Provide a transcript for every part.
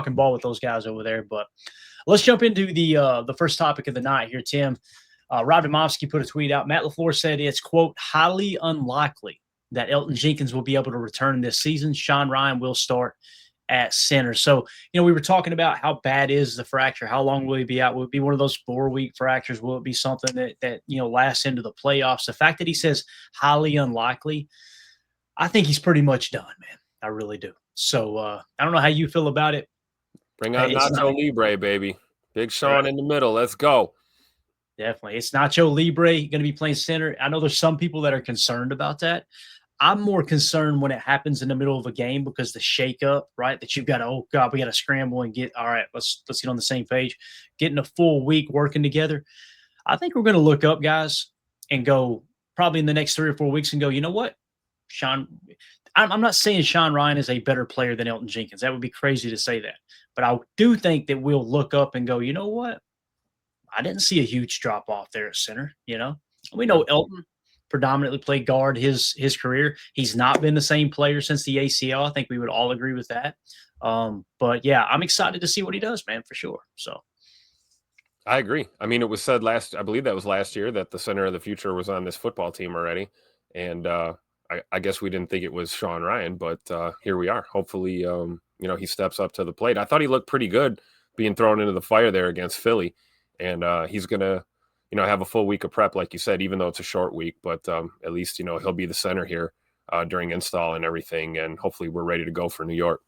talking ball with those guys over there. But let's jump into the first topic of the night here, Tim. Rob Demovsky put a tweet out. Matt LaFleur said it's, quote, highly unlikely that Elgton Jenkins will be able to return this season. Sean Ryan will start at center. So, we were talking about how bad is the fracture? How long will he be out? Will it be one of those 4-week fractures? Will it be something that lasts into the playoffs? The fact that he says highly unlikely, I think he's pretty much done, man. I really do. So I don't know how you feel about it. Bring on Nacho Libre, baby. Big Sean in the middle. Let's go. Definitely. It's Nacho Libre going to be playing center. I know there's some people that are concerned about that. I'm more concerned when it happens in the middle of a game because the shakeup, right? That you've got to, oh God, we got to scramble and get, all right, let's get on the same page. Getting a full week working together. I think we're going to look up, guys, and go probably in the next 3 or 4 weeks and go, you know what? I'm not saying Sean Ryan is a better player than Elgton Jenkins. That would be crazy to say that. But I do think that we'll look up and go, you know what? I didn't see a huge drop off there at center. We know Elgton predominantly played guard his career. He's not been the same player since the ACL. I think we would all agree with that. But yeah, I'm excited to see what he does, man, for sure. So I agree. I mean, it was said I believe that was last year, that the center of the future was on this football team already. And I guess we didn't think it was Sean Ryan, but here we are. Hopefully, he steps up to the plate. I thought he looked pretty good being thrown into the fire there against Philly. And he's going to, have a full week of prep, like you said, even though it's a short week. But at least, he'll be the center here during install and everything. And hopefully we're ready to go for New York.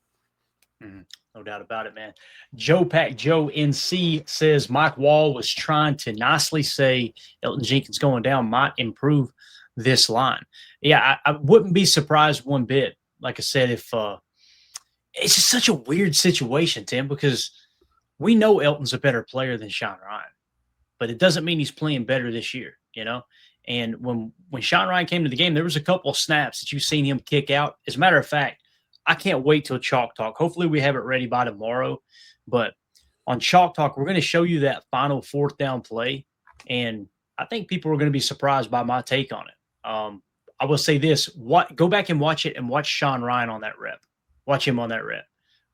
No doubt about it, man. Joe NC says Mike Wall was trying to nicely say Elgton Jenkins going down might improve this line. Yeah, I wouldn't be surprised one bit. Like I said, if it's just such a weird situation, Tim, because we know Elton's a better player than Sean Ryan, but it doesn't mean he's playing better this year, And when Sean Ryan came to the game, there was a couple of snaps that you've seen him kick out. As a matter of fact, I can't wait till Chalk Talk. Hopefully we have it ready by tomorrow. But on Chalk Talk, we're going to show you that final 4th down play. And I think people are going to be surprised by my take on it. I will say this. Go back and watch it and watch Sean Ryan on that rep. Watch him on that rep.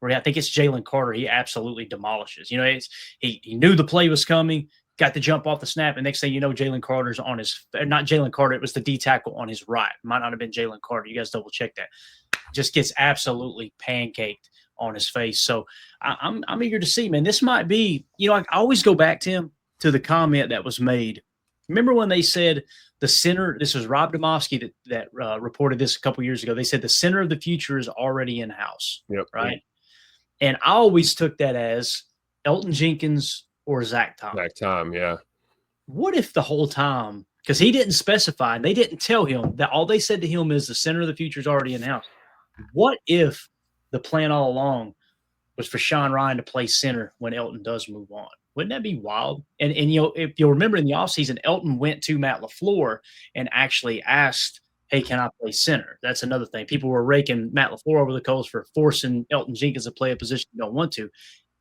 Where I think it's Jalen Carter. He absolutely demolishes. He knew the play was coming, got the jump off the snap, and next thing you know, Jalen Carter's on his – not Jalen Carter. It was the D tackle on his right. Might not have been Jalen Carter. You guys double check that. Just gets absolutely pancaked on his face. So I'm eager to see, man. This might be – I always go back, Tim, to the comment that was made. Remember when they said the center – this was Rob Demovsky that reported this a couple years ago. They said the center of the future is already in-house, right? Yep. And I always took that as Elgton Jenkins or Zach Tom. Zach Tom, yeah. What if the whole time, because he didn't specify, and they didn't tell him that all they said to him is the center of the future is already in-house. What if the plan all along was for Sean Ryan to play center when Elgton does move on? Wouldn't that be wild? And if you'll remember in the offseason, Elgton went to Matt LaFleur and actually asked, hey, can I play center? That's another thing. People were raking Matt LaFleur over the coals for forcing Elgton Jenkins to play a position you don't want to.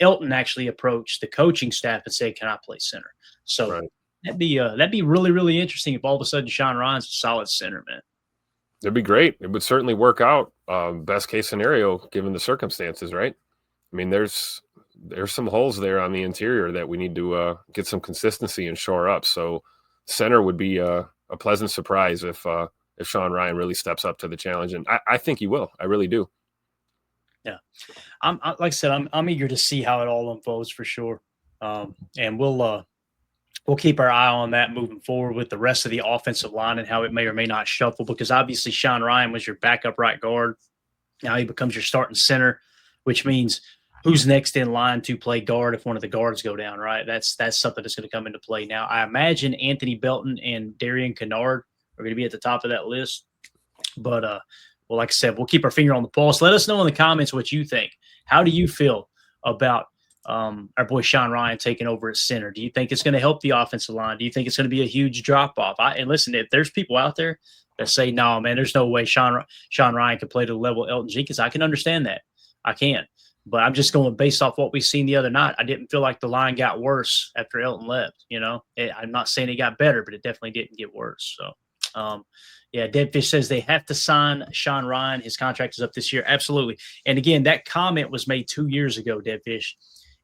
Elgton actually approached the coaching staff and said, can I play center? So that'd be really, really interesting if all of a sudden Sean Ryan's a solid center, man. That'd be great. It would certainly work out. Best case scenario, given the circumstances, right? I mean, there's some holes there on the interior that we need to get some consistency and shore up. So center would be a pleasant surprise if Sean Ryan really steps up to the challenge. And I think he will. I really do. Yeah. Like I said, I'm eager to see how it all unfolds for sure. And we'll keep our eye on that moving forward with the rest of the offensive line and how it may or may not shuffle, because obviously Sean Ryan was your backup right guard. Now he becomes your starting center, which means who's next in line to play guard if one of the guards go down, right? That's something that's going to come into play. Now, I imagine Anthony Belton and Darian Kennard are going to be at the top of that list. But, well, like I said, we'll keep our finger on the pulse. Let us know in the comments what you think. How do you feel about our boy Sean Ryan taking over at center? Do you think it's going to help the offensive line? Do you think it's going to be a huge drop-off? And listen, if there's people out there that say, no, man, there's no way Sean Ryan can play to the level of Elgton Jenkins, I can understand that. I can. But I'm just going based off what we've seen the other night. I didn't feel like the line got worse after Elgton left. I'm not saying it got better, but it definitely didn't get worse. So, Yeah, Deadfish says they have to sign Sean Ryan. His contract is up this year. Absolutely. And again, that comment was made 2 years ago, Deadfish,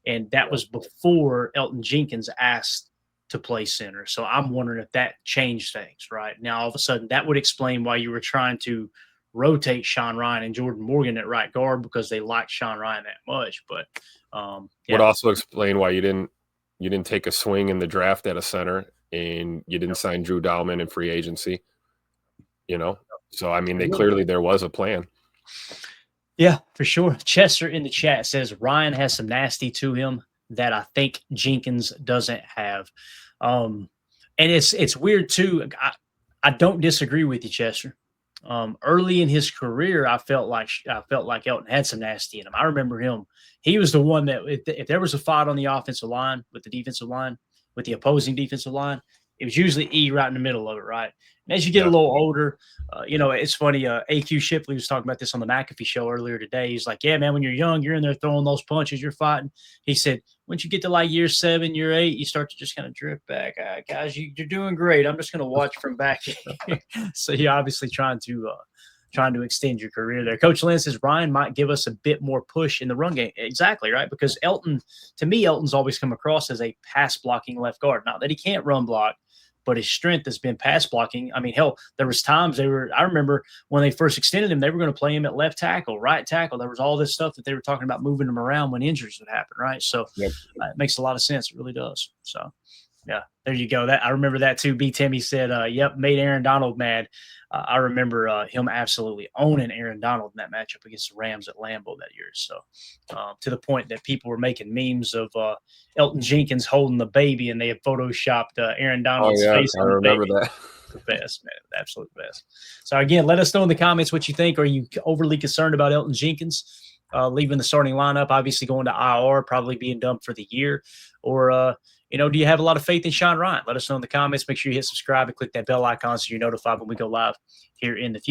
and that was before Elton Jenkins asked to play center. So I'm wondering if that changed things, right? Now, all of a sudden, that would explain why you were trying to rotate Sean Ryan and Jordan Morgan at right guard because they liked Sean Ryan that much. But would also explain why you didn't take a swing in the draft at a center and you didn't sign Drew Dahlman in free agency. So I mean, there was a plan. Yeah, for sure. Chester in the chat says Ryan has some nasty to him that I think Jenkins doesn't have. And it's weird too. I don't disagree with you, Chester. Early in his career, I felt like Elton had some nasty in him. I remember him. He was the one that if there was a fight on the offensive line with the defensive line, with the opposing defensive line, it was usually E right in the middle of it, right? And as you get a little older, it's funny. AQ Shipley was talking about this on the McAfee show earlier today. He's like, yeah, man, when you're young, you're in there throwing those punches, you're fighting. He said, once you get to like year 7, year 8, you start to just kind of drift back. Guys, you're doing great. I'm just going to watch from back here. So you're obviously trying to extend your career there. Coach Lynn says Ryan might give us a bit more push in the run game. Exactly, right? Because Elton's always come across as a pass blocking left guard. Not that he can't run block, but his strength has been pass blocking. I mean, hell, there was times I remember when they first extended him, they were going to play him at left tackle, right tackle. There was all this stuff that they were talking about moving him around when injuries would happen, right? So it makes a lot of sense. It really does. So, yeah, there you go. I remember that too. B. Timmy said, yep, made Aaron Donald mad. I remember him absolutely owning Aaron Donald in that matchup against the Rams at Lambeau that year. So to the point that people were making memes of Elton Jenkins holding the baby, and they had photoshopped Aaron Donald's face. I remember that. The best, man, the absolute best. So again, let us know in the comments what you think. Are you overly concerned about Elton Jenkins leaving the starting lineup, obviously going to IR, probably being done for the year, or do you have a lot of faith in Sean Ryan? Let us know in the comments. Make sure you hit subscribe and click that bell icon so you're notified when we go live here in the future.